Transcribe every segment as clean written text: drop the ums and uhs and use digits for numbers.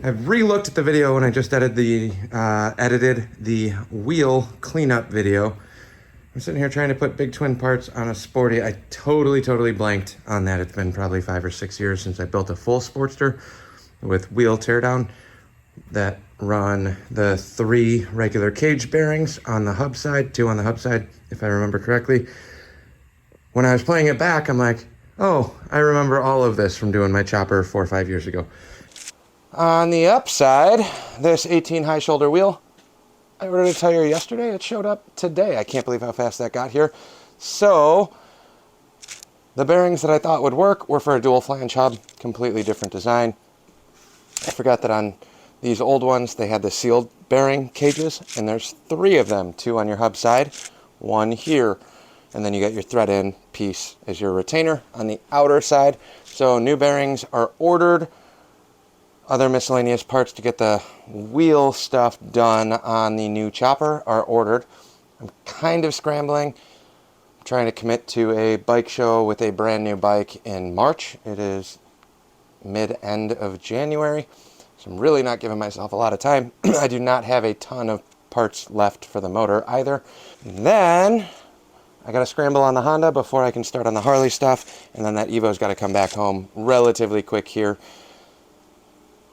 I've re-looked at the video when I just edited the wheel cleanup video. I'm sitting here trying to put big twin parts on a Sporty. I totally blanked on that. It's been probably 5 or 6 years since I built a full Sportster with wheel teardown that run the 3 regular cage bearings on the hub side, 2 on the hub side, if I remember correctly. When I was playing it back, I'm like, oh, I remember all of this from doing my chopper 4 or 5 years ago. On the upside, this 18 high shoulder wheel, I ordered a tire yesterday. It showed up today. I can't believe how fast that got here. So the bearings that I thought would work were for a dual flange hub, completely different design. I forgot that on these old ones, they had the sealed bearing cages, and there's 3 of them, 2 on your hub side, 1 here. And then you got your thread-in piece as your retainer on the outer side. So new bearings are ordered. Other miscellaneous parts to get the wheel stuff done on the new chopper are ordered. I'm kind of scrambling. I'm trying to commit to a bike show with a brand new bike in March. It is mid-end of January, so I'm really not giving myself a lot of time. I do not have a ton of parts left for the motor either. Then I got to scramble on the Honda before I can start on the Harley stuff, and then that Evo's got to come back home relatively quick here.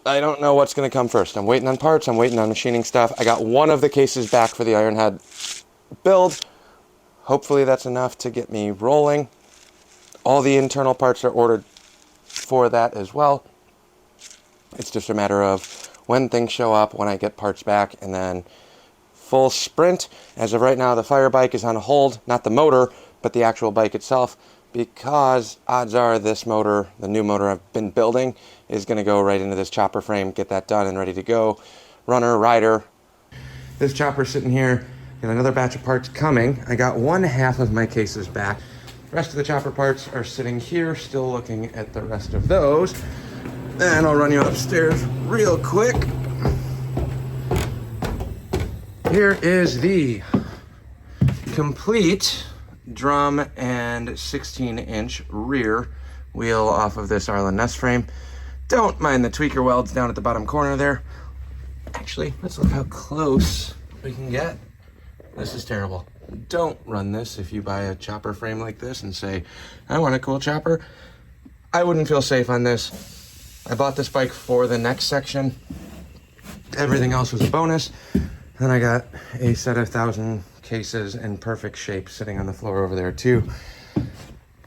I don't know what's going to come first. I'm waiting on parts. I'm waiting on machining stuff. I got 1 of the cases back for the Ironhead build. Hopefully that's enough to get me rolling. All the internal parts are ordered for that as well. It's just a matter of when things show up, when I get parts back, and then full sprint. As of right now, the fire bike is on hold, not the motor, but the actual bike itself, because odds are this motor, the new motor I've been building, is going to go right into this chopper frame, get that done and ready to go. Runner, rider. This chopper's sitting here, got another batch of parts coming. I got 1/2 of my cases back. The rest of the chopper parts are sitting here, still looking at the rest of those. And I'll run you upstairs real quick. Here is the complete drum and 16-inch rear wheel off of this Arlen Ness frame. Don't mind the tweaker welds down at the bottom corner there. Actually, let's look how close we can get. This is terrible. Don't run this if you buy a chopper frame like this and say, I want a cool chopper. I wouldn't feel safe on this. I bought this bike for the next section. Everything else was a bonus. Then I got a set of 1,000 cases in perfect shape sitting on the floor over there too.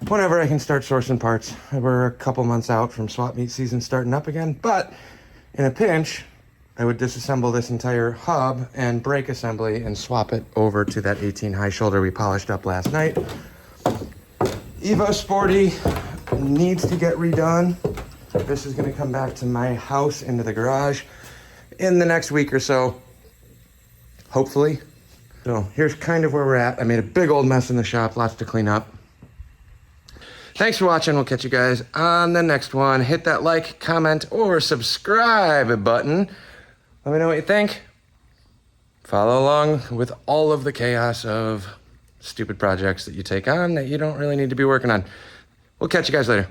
Whenever I can start sourcing parts. We're a couple months out from swap meet season starting up again, but in a pinch, I would disassemble this entire hub and brake assembly and swap it over to that 18 high shoulder we polished up last night. Evo Sporty needs to get redone. This is gonna come back to my house into the garage in the next week or so, hopefully. So here's kind of where we're at. I made a big old mess in the shop, lots to clean up. Thanks for watching. We'll catch you guys on the next one. Hit that like, comment, or subscribe button. Let me know what you think. Follow along with all of the chaos of stupid projects that you take on that you don't really need to be working on. We'll catch you guys later.